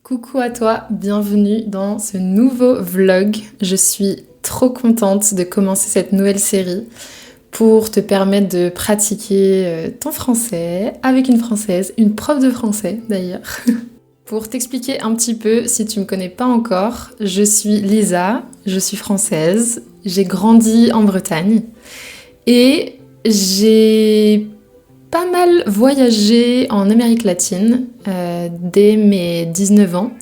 Coucou à toi, bienvenue dans ce nouveau vlog. Je suis trop contente de commencer cette nouvelle série pour te permettre de pratiquer ton français avec une française, une prof de français d'ailleurs. Pour t'expliquer un petit peu, si tu me connais pas encore, je suis Lisa, je suis française, j'ai grandi en Bretagne et j'ai pas mal voyagé en Amérique latine dès mes 19 ans.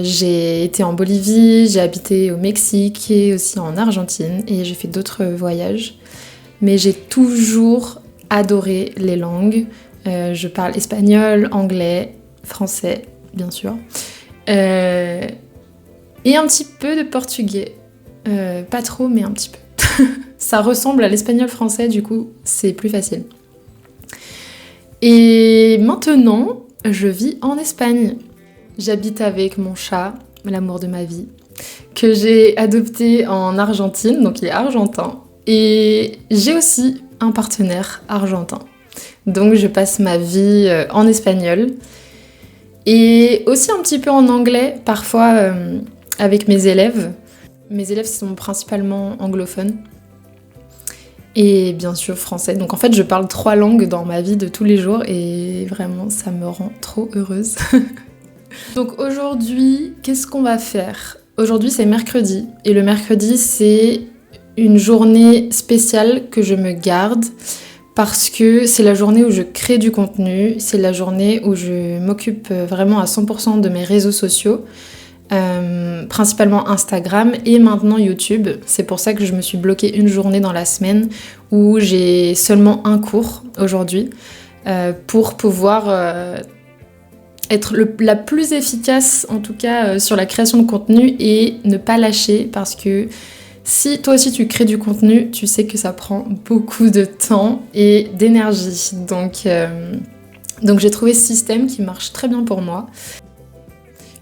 J'ai été en Bolivie, j'ai habité au Mexique et aussi en Argentine et j'ai fait d'autres voyages. Mais j'ai toujours adoré les langues. Je parle espagnol, anglais, français, bien sûr. Et un petit peu de portugais. Pas trop, mais un petit peu. Ça ressemble à l'espagnol français, du coup, c'est plus facile. Et maintenant, je vis en Espagne. J'habite avec mon chat, l'amour de ma vie, que j'ai adopté en Argentine, donc il est argentin. Et j'ai aussi un partenaire argentin. Donc je passe ma vie en espagnol et aussi un petit peu en anglais, parfois avec mes élèves. Mes élèves sont principalement anglophones. Et bien sûr français. Donc en fait je parle 3 langues dans ma vie de tous les jours et vraiment ça me rend trop heureuse. Donc aujourd'hui, qu'est-ce qu'on va faire ? Aujourd'hui c'est mercredi et le mercredi c'est une journée spéciale que je me garde parce que c'est la journée où je crée du contenu, c'est la journée où je m'occupe vraiment à 100% de mes réseaux sociaux. Principalement Instagram et maintenant YouTube. C'est pour ça que je me suis bloquée une journée dans la semaine où j'ai seulement un cours aujourd'hui pour pouvoir être la plus efficace en tout cas sur la création de contenu et ne pas lâcher parce que si toi aussi tu crées du contenu, tu sais que ça prend beaucoup de temps et d'énergie. Donc j'ai trouvé ce système qui marche très bien pour moi.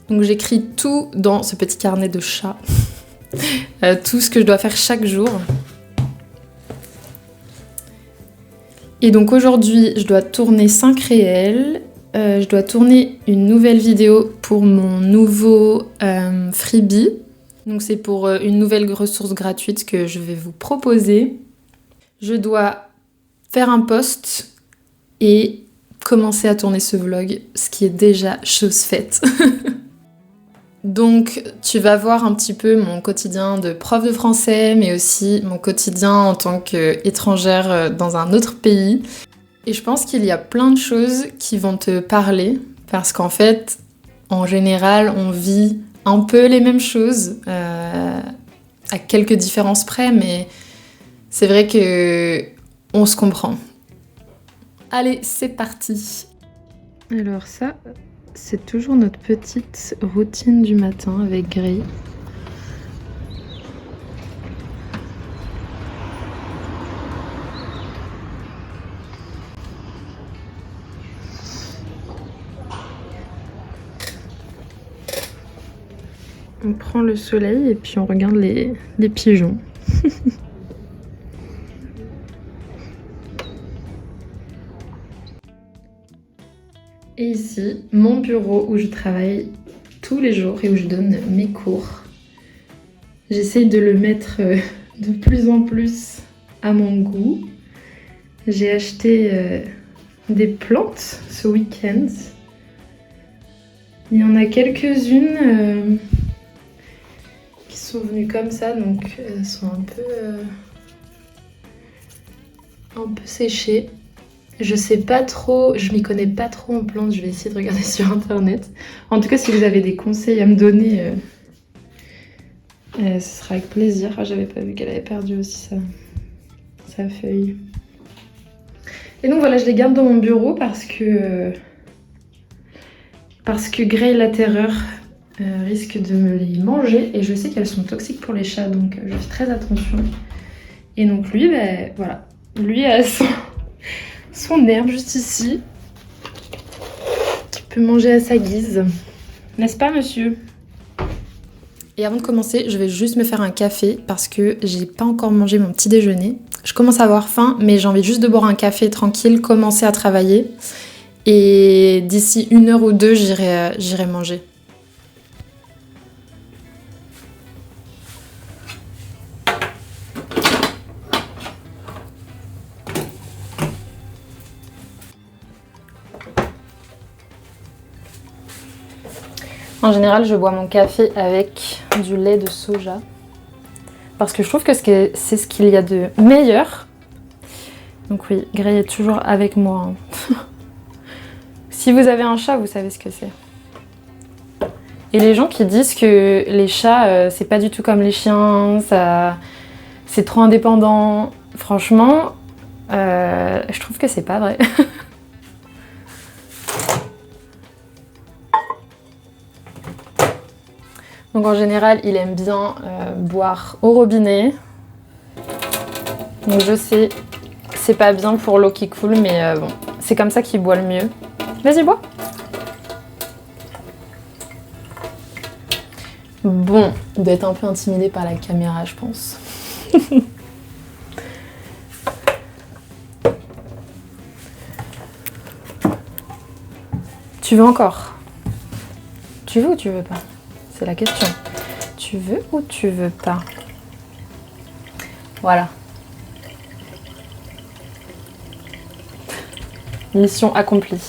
Donc j'écris tout dans ce petit carnet de chat, tout ce que je dois faire chaque jour. Et donc aujourd'hui, je dois tourner 5 réels, je dois tourner une nouvelle vidéo pour mon nouveau freebie. Donc c'est pour une nouvelle ressource gratuite que je vais vous proposer. Je dois faire un post et commencer à tourner ce vlog, ce qui est déjà chose faite. Donc tu vas voir un petit peu mon quotidien de prof de français, mais aussi mon quotidien en tant qu'étrangère dans un autre pays. Et je pense qu'il y a plein de choses qui vont te parler, parce qu'en fait, en général, on vit un peu les mêmes choses, à quelques différences près, mais c'est vrai que on se comprend. Allez, c'est parti. Alors ça... c'est toujours notre petite routine du matin avec Gray. On prend le soleil et puis on regarde les pigeons. Et ici, mon bureau où je travaille tous les jours et où je donne mes cours. J'essaye de le mettre de plus en plus à mon goût. J'ai acheté des plantes ce week-end. Il y en a quelques-unes qui sont venues comme ça, donc elles sont un peu séchées. Je sais pas trop, je m'y connais pas trop en plantes, je vais essayer de regarder sur internet. En tout cas, si vous avez des conseils à me donner, ce sera avec plaisir. Ah, j'avais pas vu qu'elle avait perdu aussi sa feuille. Et donc voilà, je les garde dans mon bureau parce que Gray la Terreur risque de me les manger et je sais qu'elles sont toxiques pour les chats, donc je fais très attention. Et donc lui, voilà, lui a son herbe juste ici, qu'il peut manger à sa guise. N'est-ce pas, monsieur ? Et avant de commencer, je vais juste me faire un café parce que j'ai pas encore mangé mon petit déjeuner. Je commence à avoir faim, mais j'ai envie juste de boire un café tranquille, commencer à travailler. Et d'ici 1 heure ou 2, j'irai manger. En général, je bois mon café avec du lait de soja. Parce que je trouve que c'est ce qu'il y a de meilleur. Donc oui, Gray est toujours avec moi. Si vous avez un chat, vous savez ce que c'est. Et les gens qui disent que les chats, c'est pas du tout comme les chiens, c'est trop indépendant. Franchement, je trouve que c'est pas vrai. Donc en général, il aime bien boire au robinet. Donc je sais, c'est pas bien pour l'eau qui coule, mais bon, c'est comme ça qu'il boit le mieux. Vas-y, bois. Bon, il doit être un peu intimidé par la caméra, je pense. Tu veux encore? Tu veux ou tu veux pas? C'est la question. Tu veux ou tu veux pas? Voilà. Mission accomplie.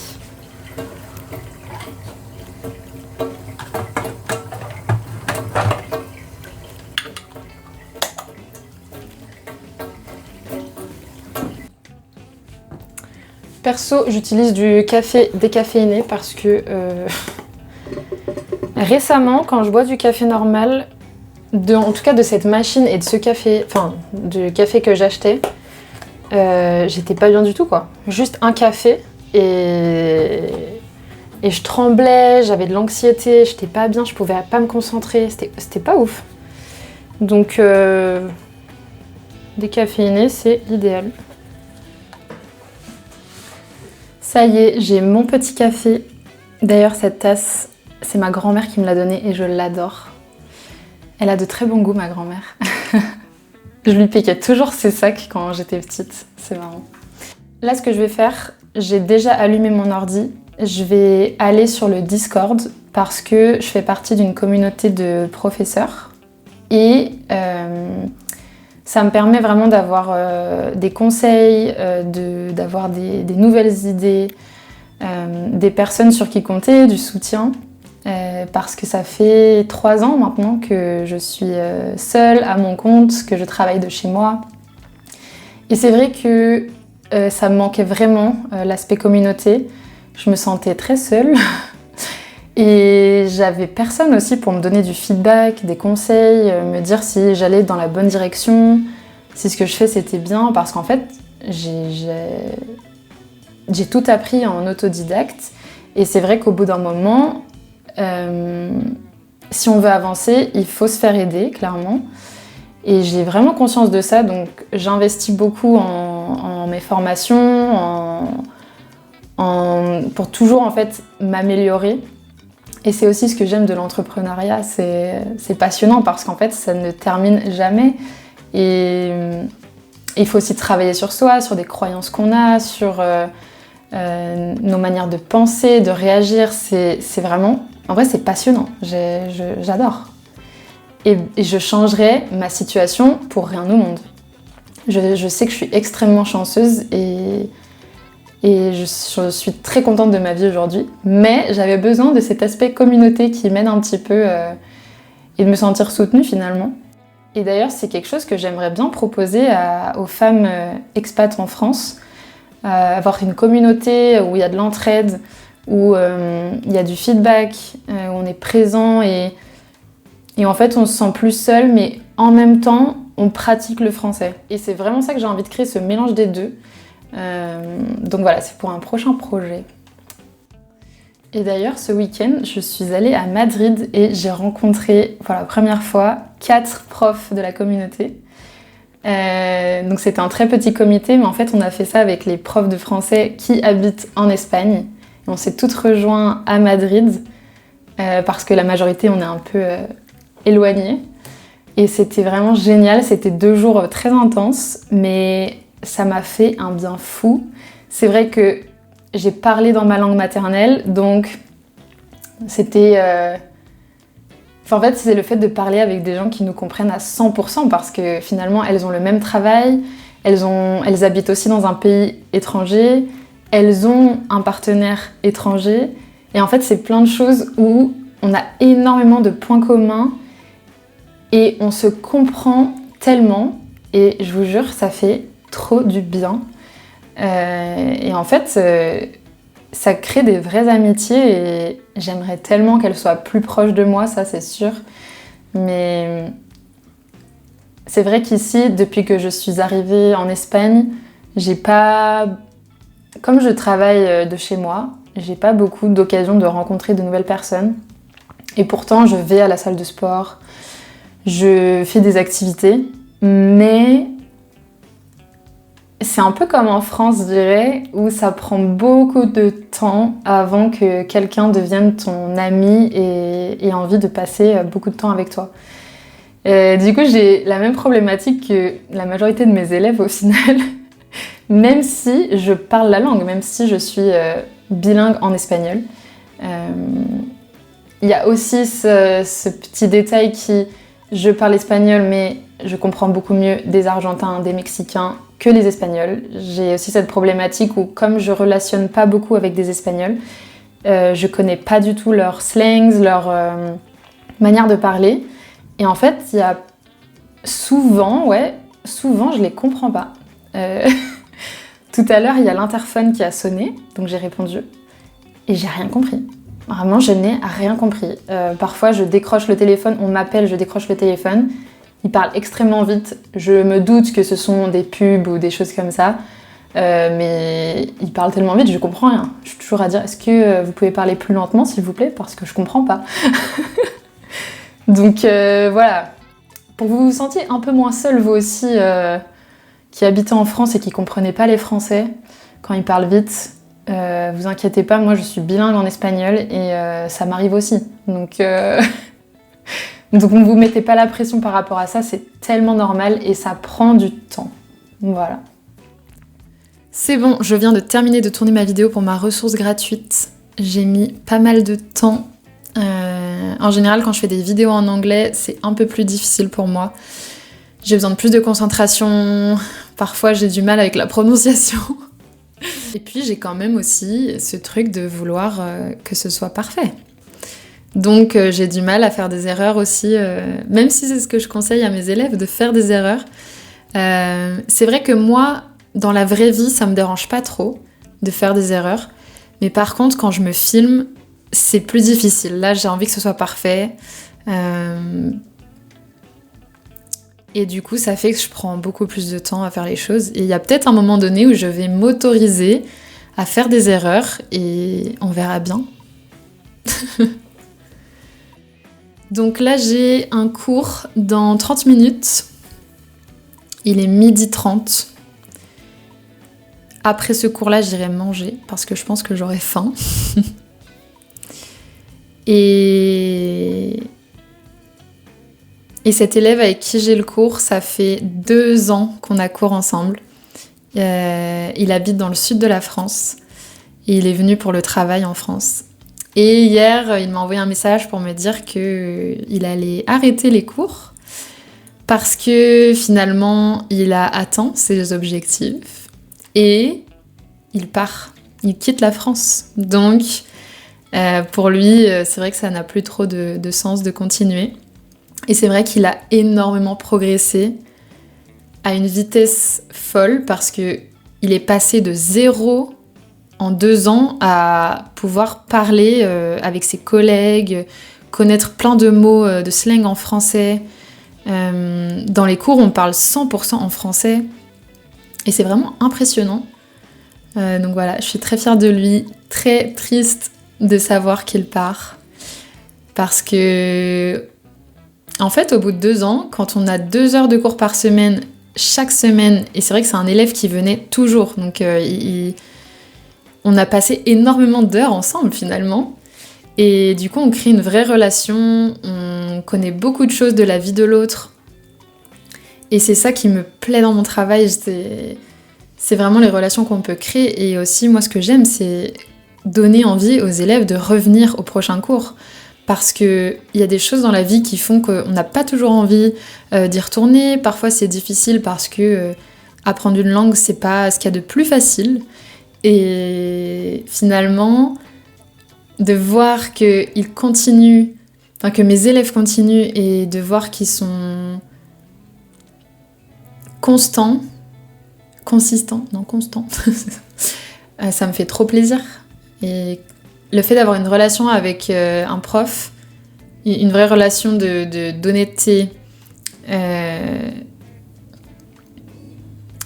Perso, j'utilise du café décaféiné parce que récemment, quand je bois du café normal, en tout cas de cette machine et de ce café, enfin du café que j'achetais, j'étais pas bien du tout quoi. Juste un café et je tremblais, j'avais de l'anxiété, j'étais pas bien, je pouvais pas me concentrer, c'était pas ouf. Donc décaféiné, c'est l'idéal. Ça y est, j'ai mon petit café. D'ailleurs, cette tasse, c'est ma grand-mère qui me l'a donnée et je l'adore. Elle a de très bon goût, ma grand-mère. Je lui piquais toujours ses sacs quand j'étais petite, c'est marrant. Là, ce que je vais faire, j'ai déjà allumé mon ordi. Je vais aller sur le Discord parce que je fais partie d'une communauté de professeurs. Et ça me permet vraiment d'avoir des conseils, d'avoir des nouvelles idées, des personnes sur qui compter, du soutien. Parce que ça fait 3 ans maintenant que je suis seule à mon compte, que je travaille de chez moi. Et c'est vrai que ça me manquait vraiment, l'aspect communauté. Je me sentais très seule. Et j'avais personne aussi pour me donner du feedback, des conseils, me dire si j'allais dans la bonne direction, si ce que je fais c'était bien. Parce qu'en fait, j'ai tout appris en autodidacte. Et c'est vrai qu'au bout d'un moment, si on veut avancer, il faut se faire aider, clairement. Et j'ai vraiment conscience de ça, donc j'investis beaucoup en mes formations, pour toujours en fait m'améliorer. Et c'est aussi ce que j'aime de l'entrepreneuriat, c'est passionnant parce qu'en fait ça ne termine jamais. Et il faut aussi travailler sur soi, sur des croyances qu'on a, sur nos manières de penser, de réagir. C'est vraiment... En vrai, c'est passionnant, j'adore. Et je changerais ma situation pour rien au monde. Je sais que je suis extrêmement chanceuse et je suis très contente de ma vie aujourd'hui. Mais j'avais besoin de cet aspect communauté qui m'aide un petit peu et de me sentir soutenue finalement. Et d'ailleurs, c'est quelque chose que j'aimerais bien proposer aux femmes expats en France. Avoir une communauté où il y a de l'entraide, où il y a du feedback, où on est présent et en fait on se sent plus seul, mais en même temps on pratique le français. Et c'est vraiment ça que j'ai envie de créer, ce mélange des deux. Donc voilà, c'est pour un prochain projet. Et d'ailleurs, ce week-end, je suis allée à Madrid et j'ai rencontré pour la première fois 4 profs de la communauté. Donc c'était un très petit comité, mais en fait on a fait ça avec les profs de français qui habitent en Espagne. Et on s'est toutes rejoints à Madrid parce que la majorité on est un peu éloignés. Et c'était vraiment génial, c'était 2 jours très intenses, mais ça m'a fait un bien fou. C'est vrai que j'ai parlé dans ma langue maternelle, donc c'était... en fait, c'est le fait de parler avec des gens qui nous comprennent à 100% parce que finalement, elles ont le même travail, elles habitent aussi dans un pays étranger, elles ont un partenaire étranger. Et en fait, c'est plein de choses où on a énormément de points communs et on se comprend tellement. Et je vous jure, ça fait trop du bien. Et en fait, ça crée des vraies amitiés et j'aimerais tellement qu'elles soient plus proches de moi, ça c'est sûr. Mais c'est vrai qu'ici, depuis que je suis arrivée en Espagne, j'ai pas... Comme je travaille de chez moi, j'ai pas beaucoup d'occasion de rencontrer de nouvelles personnes. Et pourtant, je vais à la salle de sport, je fais des activités, mais c'est un peu comme en France, je dirais, où ça prend beaucoup de temps avant que quelqu'un devienne ton ami et ait envie de passer beaucoup de temps avec toi. Du coup, j'ai la même problématique que la majorité de mes élèves au final, même si je parle la langue, même si je suis bilingue en espagnol. Il y a aussi ce petit détail qui, je parle espagnol, mais je comprends beaucoup mieux des Argentins, des Mexicains que les Espagnols. J'ai aussi cette problématique où, comme je relationne pas beaucoup avec des Espagnols, je connais pas du tout leurs slangs, leur manière de parler. Et en fait, il y a souvent, je les comprends pas. Tout à l'heure, il y a l'interphone qui a sonné, donc j'ai répondu et j'ai rien compris. Vraiment, je n'ai rien compris. Parfois, je décroche le téléphone, on m'appelle, je décroche le téléphone. Ils parlent extrêmement vite. Je me doute que ce sont des pubs ou des choses comme ça. Mais ils parlent tellement vite, je comprends rien. Je suis toujours à dire, est-ce que vous pouvez parler plus lentement, s'il vous plaît, parce que je comprends pas. Donc voilà. Pour que vous vous sentiez un peu moins seul, vous aussi, qui habitez en France et qui comprenez pas les Français quand ils parlent vite, vous inquiétez pas, moi je suis bilingue en espagnol et ça m'arrive aussi. Donc ne vous mettez pas la pression par rapport à ça, c'est tellement normal et ça prend du temps. Voilà. C'est bon, je viens de terminer de tourner ma vidéo pour ma ressource gratuite. J'ai mis pas mal de temps. En général, quand je fais des vidéos en anglais, c'est un peu plus difficile pour moi. J'ai besoin de plus de concentration. Parfois, j'ai du mal avec la prononciation. Et puis, j'ai quand même aussi ce truc de vouloir que ce soit parfait. Donc, j'ai du mal à faire des erreurs aussi, même si c'est ce que je conseille à mes élèves, de faire des erreurs. C'est vrai que moi, dans la vraie vie, ça me dérange pas trop de faire des erreurs. Mais par contre, quand je me filme, c'est plus difficile. Là, j'ai envie que ce soit parfait. Et du coup, ça fait que je prends beaucoup plus de temps à faire les choses. Et il y a peut-être un moment donné où je vais m'autoriser à faire des erreurs et on verra bien. Donc là, j'ai un cours dans 30 minutes. Il est 12h30. Après ce cours-là, j'irai manger parce que je pense que j'aurai faim. Et cet élève avec qui j'ai le cours, ça fait 2 ans qu'on a cours ensemble. Il habite dans le sud de la France et il est venu pour le travail en France. Et hier, il m'a envoyé un message pour me dire qu'il allait arrêter les cours parce que finalement, il a atteint ses objectifs et il part, il quitte la France. Donc, pour lui, c'est vrai que ça n'a plus trop de sens de continuer. Et c'est vrai qu'il a énormément progressé à une vitesse folle parce qu'il est passé de 0 en 2 ans à pouvoir parler avec ses collègues, connaître plein de mots de slang en français. Dans les cours, on parle 100% en français et c'est vraiment impressionnant. Donc voilà, je suis très fière de lui, très triste de savoir qu'il part parce que en fait, au bout de 2 ans, quand on a 2 heures de cours par semaine, chaque semaine, et c'est vrai que c'est un élève qui venait toujours, donc on a passé énormément d'heures ensemble finalement, et du coup on crée une vraie relation, on connaît beaucoup de choses de la vie de l'autre, et c'est ça qui me plaît dans mon travail, c'est vraiment les relations qu'on peut créer. Et aussi, moi, ce que j'aime, c'est donner envie aux élèves de revenir au prochain cours. Parce qu'il y a des choses dans la vie qui font qu'on n'a pas toujours envie d'y retourner. Parfois, c'est difficile parce que apprendre une langue, c'est pas ce qu'il y a de plus facile. Et finalement, de voir qu'ils continuent, enfin que mes élèves continuent et de voir qu'ils sont constants, consistants, non constants, ça me fait trop plaisir. Et le fait d'avoir une relation avec un prof, une vraie relation d'honnêteté,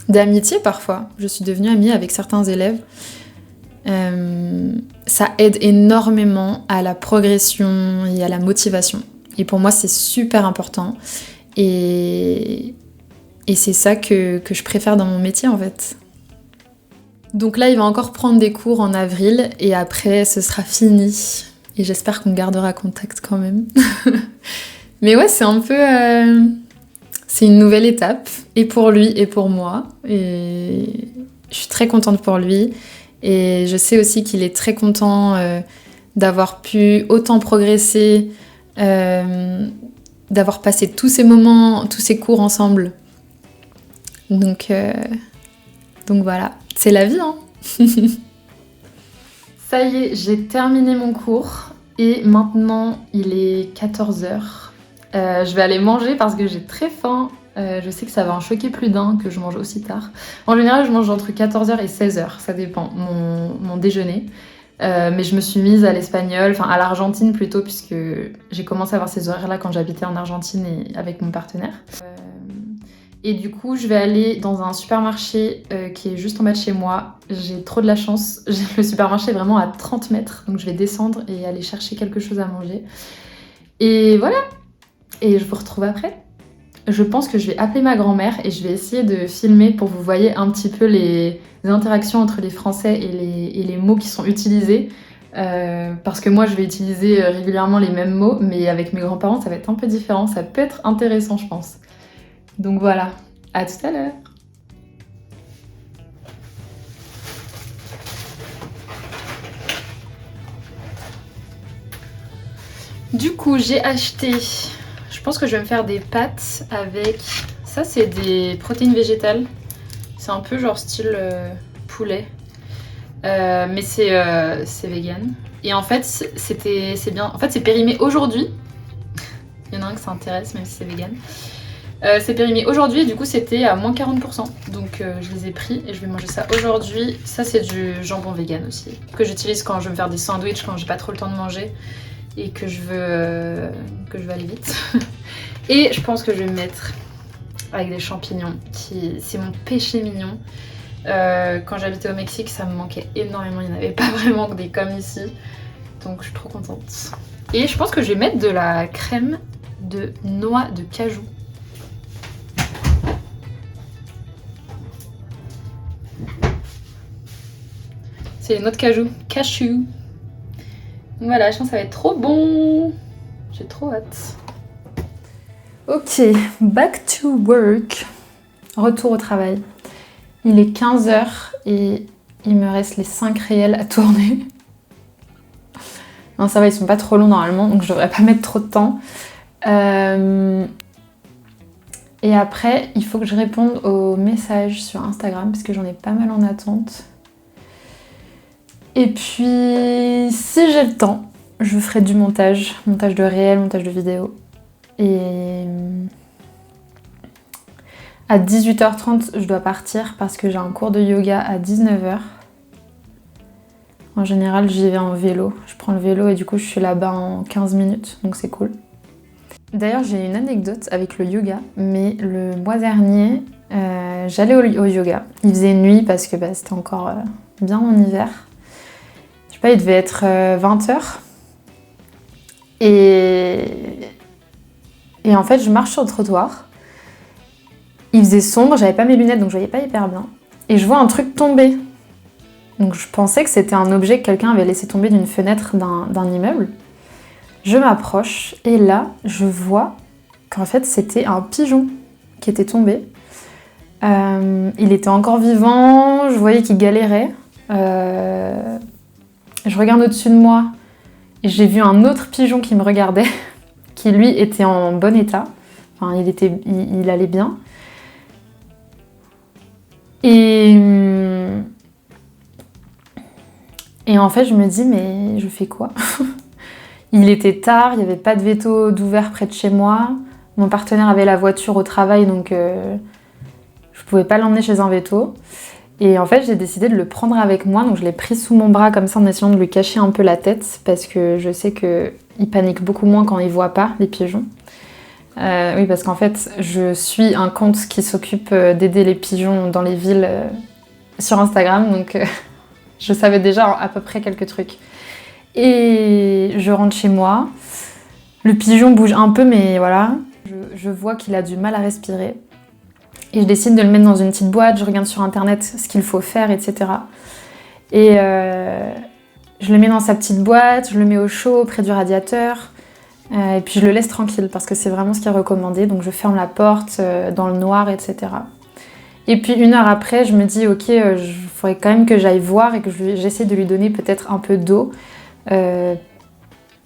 d'amitié parfois. Je suis devenue amie avec certains élèves. Ça aide énormément à la progression et à la motivation. Et pour moi, c'est super important. Et c'est ça que je préfère dans mon métier en fait. Donc là, il va encore prendre des cours en avril et après, ce sera fini. Et j'espère qu'on gardera contact quand même. Mais ouais, c'est un peu... c'est une nouvelle étape, et pour lui et pour moi. Et je suis très contente pour lui. Et je sais aussi qu'il est très content d'avoir pu autant progresser, d'avoir passé tous ces moments, tous ces cours ensemble. Donc voilà, c'est la vie, hein. Ça y est, j'ai terminé mon cours et maintenant il est 14h. Je vais aller manger parce que j'ai très faim. Je sais que ça va en choquer plus d'un que je mange aussi tard. En général, je mange entre 14h et 16h, ça dépend, mon déjeuner. Mais je me suis mise à l'espagnol, enfin à l'Argentine plutôt, puisque j'ai commencé à avoir ces horaires-là quand j'habitais en Argentine et avec mon partenaire. Et du coup, je vais aller dans un supermarché qui est juste en bas de chez moi. J'ai trop de la chance. Le supermarché est vraiment à 30 mètres, donc je vais descendre et aller chercher quelque chose à manger. Et voilà. Et je vous retrouve après. Je pense que je vais appeler ma grand-mère et je vais essayer de filmer pour que vous voyez un petit peu les interactions entre les Français et les mots qui sont utilisés. Parce que moi, je vais utiliser régulièrement les mêmes mots, mais avec mes grands-parents, ça va être un peu différent. Ça peut être intéressant, je pense. Donc voilà, à tout à l'heure. Du coup, j'ai acheté, je pense que je vais me faire des pâtes avec, ça c'est des protéines végétales. C'est un peu genre style poulet, mais c'est vegan. Et en fait, c'est bien, en fait c'est périmé aujourd'hui. Il y en a un que ça intéresse, même si c'est vegan. C'est périmé aujourd'hui et du coup c'était à moins 40%. Donc je les ai pris et je vais manger ça aujourd'hui. Ça c'est du jambon vegan aussi, que j'utilise quand je veux me faire des sandwichs, quand j'ai pas trop le temps de manger et que je veux aller vite. Et je pense que je vais me mettre avec des champignons, c'est mon péché mignon. Quand j'habitais au Mexique, ça me manquait énormément, il n'y en avait pas vraiment des comme ici. Donc je suis trop contente. Et je pense que je vais mettre de la crème de noix de cajou. C'est les noix de cajou. Cashew. Donc voilà, je pense que ça va être trop bon. J'ai trop hâte. Ok, back to work. Retour au travail. Il est 15h et il me reste les 5 réels à tourner. Non, ça va, ils sont pas trop longs normalement, donc je devrais pas mettre trop de temps. Et après, il faut que je réponde aux messages sur Instagram parce que j'en ai pas mal en attente. Et puis, si j'ai le temps, je ferai du montage de réel, montage de vidéo. Et à 18h30, je dois partir parce que j'ai un cours de yoga à 19h. En général, j'y vais en vélo. Je prends le vélo et du coup, je suis là-bas en 15 minutes, donc c'est cool. D'ailleurs, j'ai une anecdote avec le yoga, mais le mois dernier, j'allais au yoga. Il faisait nuit parce que c'était encore bien en hiver. Je sais pas, il devait être 20h. Et en fait, je marche sur le trottoir. Il faisait sombre, j'avais pas mes lunettes, donc je voyais pas hyper bien. Et je vois un truc tomber. Donc je pensais que c'était un objet que quelqu'un avait laissé tomber d'une fenêtre d'un immeuble. Je m'approche et là, je vois qu'en fait, c'était un pigeon qui était tombé. Il était encore vivant, je voyais qu'il galérait. Je regarde au-dessus de moi et j'ai vu un autre pigeon qui me regardait, qui lui était en bon état. Enfin, il allait bien. Et en fait, je me dis, mais je fais quoi? Il était tard, il n'y avait pas de veto d'ouvert près de chez moi. Mon partenaire avait la voiture au travail, donc je pouvais pas l'emmener chez un veto. Et en fait, j'ai décidé de le prendre avec moi, donc je l'ai pris sous mon bras comme ça en essayant de lui cacher un peu la tête, parce que je sais qu'il panique beaucoup moins quand il voit pas les pigeons. Oui, parce qu'en fait, je suis un compte qui s'occupe d'aider les pigeons dans les villes sur Instagram, donc je savais déjà à peu près quelques trucs. Et je rentre chez moi, le pigeon bouge un peu, mais voilà, je vois qu'il a du mal à respirer. Et je décide de le mettre dans une petite boîte, je regarde sur internet ce qu'il faut faire, etc. Et je le mets dans sa petite boîte, je le mets au chaud près du radiateur, et puis je le laisse tranquille parce que c'est vraiment ce qui est recommandé. Donc je ferme la porte dans le noir, etc. Et puis 1 heure après, je me dis ok, il faudrait quand même que j'aille voir et que j'essaie de lui donner peut-être un peu d'eau. On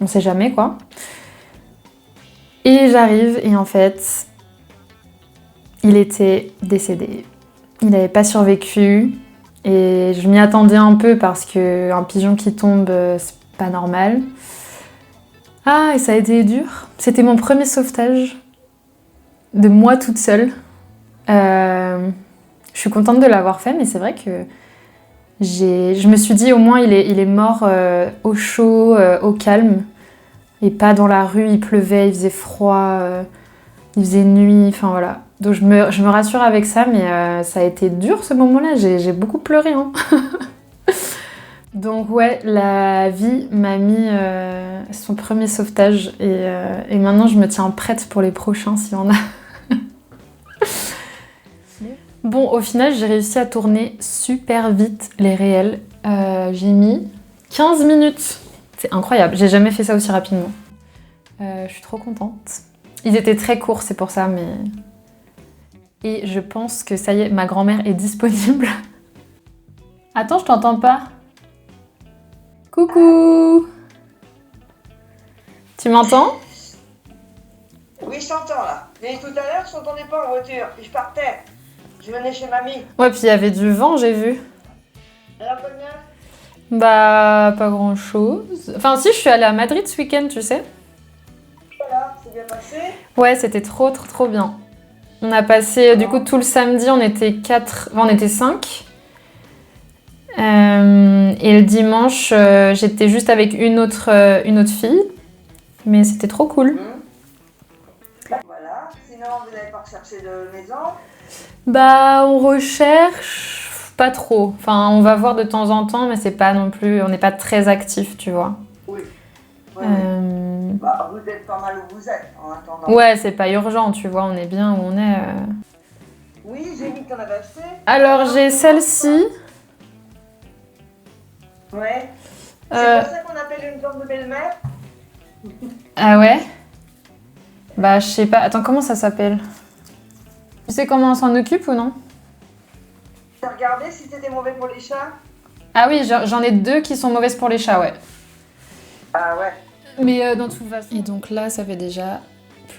sait jamais quoi. Et j'arrive et en fait, il était décédé. Il n'avait pas survécu et je m'y attendais un peu parce qu'un pigeon qui tombe, c'est pas normal. Ah, et ça a été dur. C'était mon premier sauvetage de moi toute seule. Je suis contente de l'avoir fait, mais c'est vrai que je me suis dit au moins il est mort au chaud, au calme, et pas dans la rue, il pleuvait, il faisait froid, il faisait nuit, enfin voilà. Donc je me rassure avec ça, mais ça a été dur ce moment-là, j'ai beaucoup pleuré. Hein. Donc ouais, la vie m'a mis son premier sauvetage et maintenant je me tiens prête pour les prochains s'il y en a. Bon, au final, j'ai réussi à tourner super vite les réels. J'ai mis 15 minutes. C'est incroyable, j'ai jamais fait ça aussi rapidement. Je suis trop contente. Ils étaient très courts, c'est pour ça, mais... Et je pense que ça y est, ma grand-mère est disponible. Attends, je t'entends pas. Coucou! Tu m'entends? Oui, je t'entends là. Mais tout à l'heure, je t'entendais pas en voiture. Puis je partais. Je venais chez mamie. Ouais, puis il y avait du vent, j'ai vu. Alors, pas de neuf? Bah, pas grand-chose. Enfin, si, je suis allée à Madrid ce week-end, tu sais. Voilà, c'est bien passé. Ouais, c'était trop, trop, trop bien. On a passé, du coup, tout le samedi, on était 4... Enfin, on était 5. Et le dimanche, j'étais juste avec une autre fille. Mais c'était trop cool. Voilà. Sinon, vous n'avez pas recherché de maison? Bah, on recherche pas trop. Enfin, on va voir de temps en temps, mais c'est pas non plus... On n'est pas très actifs, tu vois. Oui. Oui. Bah, vous êtes pas mal où vous êtes en attendant. Ouais, c'est pas urgent, tu vois. On est bien où on est. Oui, j'ai mis qu'on avait acheté. Alors, j'ai celle-ci. Ouais. C'est pour ça qu'on appelle une chambre de belle-mère. Ah ouais? Bah, je sais pas. Attends, comment ça s'appelle? Tu sais comment on s'en occupe ou non? T'as regardé si c'était mauvais pour les chats? Ah oui, j'en ai 2 qui sont mauvaises pour les chats, ouais. Ah ouais. Mais dans toute façon... Et donc là, ça fait déjà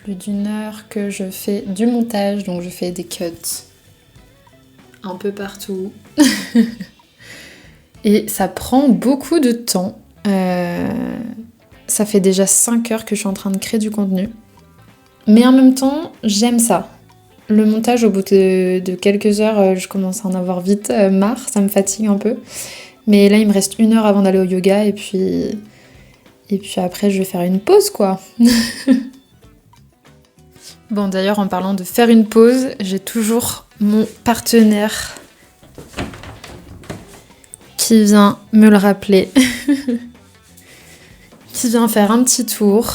plus d'1 heure que je fais du montage. Donc je fais des cuts un peu partout. Et ça prend beaucoup de temps. Ça fait déjà 5 heures que je suis en train de créer du contenu. Mais en même temps, j'aime ça. Le montage, au bout de quelques heures, je commence à en avoir vite marre. Ça me fatigue un peu. Mais là, il me reste 1 heure avant d'aller au yoga. Et puis après, je vais faire une pause, quoi. Bon, d'ailleurs, en parlant de faire une pause, j'ai toujours mon partenaire qui vient me le rappeler. Qui vient faire un petit tour.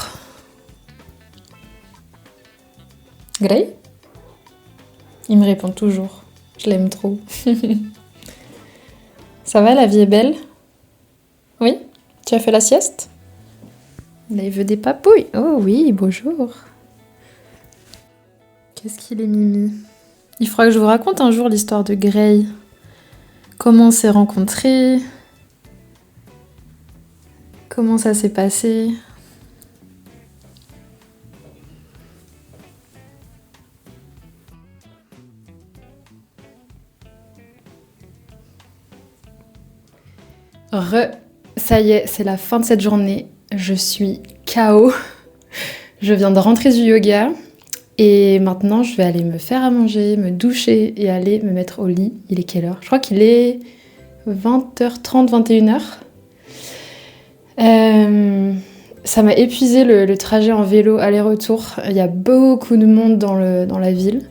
Gray? Il me répond toujours. Je l'aime trop. Ça va, la vie est belle? Oui? Tu as fait la sieste? Là, il veut des papouilles. Oh oui, bonjour. Qu'est-ce qu'il est mimi? Il faudra que je vous raconte un jour l'histoire de Grey. Comment on s'est rencontrés, comment ça s'est passé. Ça y est, c'est la fin de cette journée. Je suis KO. Je viens de rentrer du yoga et maintenant je vais aller me faire à manger, me doucher et aller me mettre au lit. Il est quelle heure? Je crois qu'il est 20h30, 21h. Ça m'a épuisé le trajet en vélo aller-retour. Il y a beaucoup de monde dans la ville.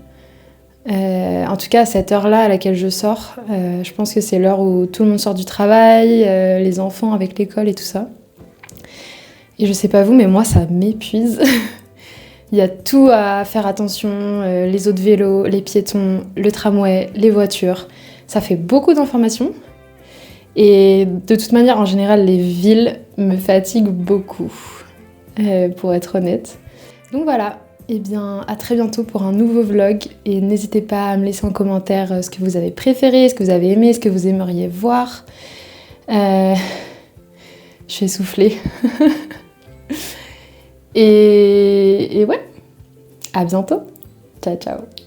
En tout cas, à cette heure-là à laquelle je sors, je pense que c'est l'heure où tout le monde sort du travail, les enfants avec l'école et tout ça. Et je sais pas vous, mais moi ça m'épuise. Il y a tout à faire attention, les autres vélos, les piétons, le tramway, les voitures. Ça fait beaucoup d'informations. Et de toute manière, en général, les villes me fatiguent beaucoup, pour être honnête. Donc voilà. Eh bien, à très bientôt pour un nouveau vlog et n'hésitez pas à me laisser en commentaire ce que vous avez préféré, ce que vous avez aimé, ce que vous aimeriez voir. Je suis essoufflée. et ouais, à bientôt. Ciao, ciao.